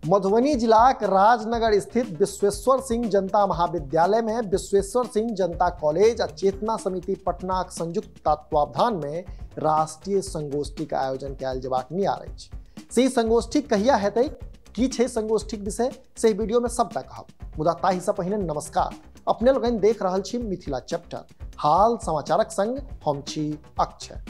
मधुबनी जिलाक राजनगर स्थित विश्वेश्वर सिंह जनता महाविद्यालय में विश्वेश्वर सिंह जनता कॉलेज आ चेतना समिति पटनाक संयुक्त तत्वावधान में राष्ट्रीय संगोष्ठी का आयोजन कयल जेबाक नियार अछि। से संगोष्ठी कहिया हेतै, की छै संगोष्ठीक विषय से वीडियो में सबटा कहब, मुदा ताहि से पहिने नमस्कार। अपने लोगन देख रहल छी मिथिला चैप्टर, हाल समाचारक संग हम छी अक्षय।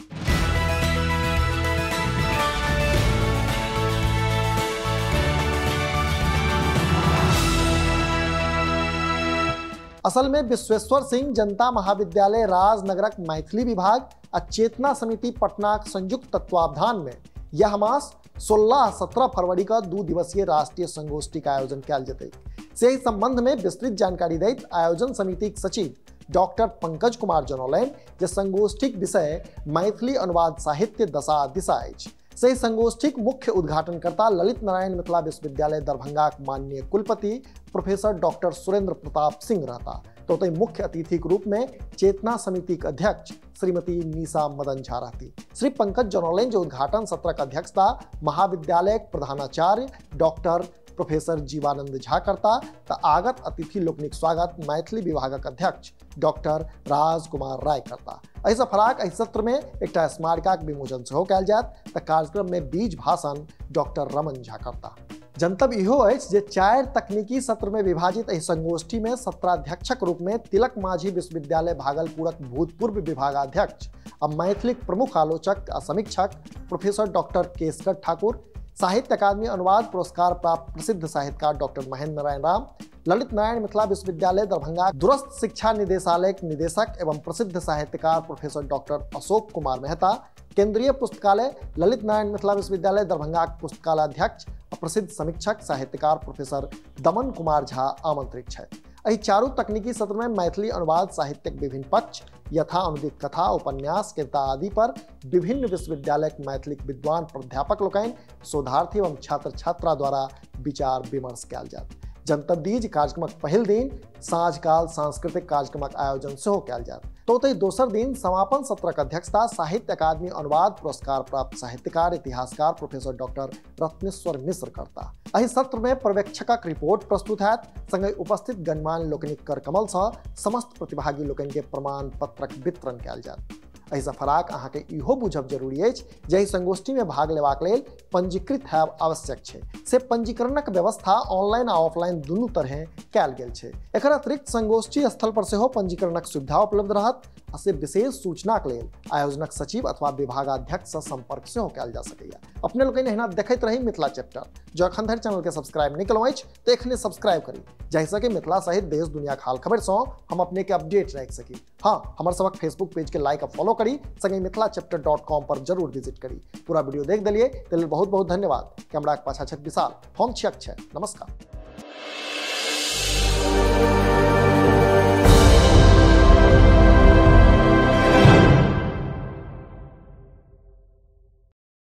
असल में विश्वेश्वर सिंह जनता महाविद्यालय राजनगरक मैथिली विभाग आ चेतना समिति पटनाक संयुक्त तत्वावधान में यह मास 16-17 फरवरी का 2 दिवसीय राष्ट्रीय संगोष्ठी का आयोजन कयल जेतै। से संबंध में विस्तृत जानकारी दैत आयोजन समितिक सचिव डॉक्टर पंकज कुमार जनौलनि जे संगोष्ठीक विषय मैथिली अनुवाद साहित्य दशा दिशा अछि। से संगोष्ठीक मुख्य उद्घाटनकर्ता ललित नारायण मिथिला विश्वविद्यालय दरभंगाक माननीय कुलपति प्रोफेसर डॉक्टर सुरेंद्र प्रताप सिंह रहता, तो मुख्य अतिथि के रूप में चेतना समिति के अध्यक्ष श्रीमती निशा मदन झा रहती। श्री पंकज जनौलनि जो उद्घाटन सत्र की अध्यक्षता महाविद्यालय प्रधानाचार्य डॉक्टर प्रोफेसर जीवानंद झा करता, तो आगत अतिथि लोकनिक स्वागत मैथिली विभागक अध्यक्ष डॉक्टर राजकुमार राय करता। एहिसँ फराक एहि सत्र में एक स्मारिकाक विमोचन सेहो कयल जायत, तो कार्यक्रम में बीज भाषण डॉक्टर रमन झा करता। जनतब इहो अछि जे 4 तकनीकी सत्र में विभाजित एहि संगोष्ठी में सत्राध्यक्षक रूप में तिलक माझी विश्वविद्यालय भागलपुरक भूतपूर्व विभागाध्यक्ष आ मैथिलीक प्रमुख आलोचक आ समीक्षक प्रोफेसर डॉक्टर केसकर ठाकुर, साहित्य अकादमी अनुवाद पुरस्कार प्राप्त प्रसिद्ध साहित्यकार डॉक्टर महेंद्र नारायण राम, ललित नारायण मिथिला विश्वविद्यालय दरभंगा दूरस्थ शिक्षा निदेशालय के निदेशक एवं प्रसिद्ध साहित्यकार प्रोफेसर डॉक्टर अशोक कुमार मेहता, केंद्रीय पुस्तकालय ललित नारायण मिथिला विश्वविद्यालय दरभंगा पुस्तकालय अध्यक्ष और प्रसिद्ध समीक्षक साहित्यकार प्रोफेसर दमन कुमार झा आमंत्रित छथि। एहि 4 तकनीकी सत्र में मैथिली अनुवाद साहित्यक विभिन्न पक्ष यथा अनुदित कथा, उपन्यास, कविता आदि पर विभिन्न विश्वविद्यालय के मैथिली विद्वान प्राध्यापक लोकनि, शोधार्थी एवं छात्र छात्रा द्वारा विचार विमर्श कयल जायत। जनतब दीज कार्यक्रमक पहिल दिन साँझ काल सांस्कृतिक कार्यक्रमक आयोजन सेहो कयल जायत। तो दोसर दिन समापन सत्रक अध्यक्षता साहित्य अकादमी अनुवाद पुरस्कार प्राप्त साहित्यकार इतिहासकार प्रोफेसर डॉक्टर रत्नेश्वर मिश्र करता। एहि सत्र में पर्यवेक्षकक रिपोर्ट प्रस्तुत हैत, संगे उपस्थित गणमान्य लोकनिक करकमल सँ समस्त प्रतिभागी लोकनि के प्रमाण पत्रक वितरण कयल जायत। एहिसँ फराक अहाँके इहो बुझब जरूरी अछि जे एहि संगोष्ठी में भाग लेबाक लेल पंजीकृत हेब आवश्यक छै। से पंजीकरणक व्यवस्था ऑनलाइन आ ऑफलाइन दुनू तरहे कयल गेल छै। एकर अतिरिक्त संगोष्ठी स्थल पर सेहो पंजीकरणक सुविधा उपलब्ध रहत आ से विशेष सूचनाक लेल आयोजनक सचिव अथवा विभागाध्यक्ष से संपर्क सेहो कयल जा सकैया। अपने लोकनि एहिना देखैत रही मिथिला चैप्टर। जो अखन धरि चैनल के सब्सक्राइब नहीं केलहुँ अछि तो एखने सब्सक्राइब करी, जाहिसँ कि मिथिला सहित देश दुनिया के हाल खबर सँ हम अपने के अपडेट राखि सकी। हाँ, हमर सबक फेसबुक पेज के लाइक और फॉलो करी, संगे मिथिलाचैप्टर.com पर जरूर विजिट करी। पूरा वीडियो देख देलिए, बहुत बहुत धन्यवाद। कैमरा के पाछा छथि विशाल, हम छी अक्षय, नमस्कार।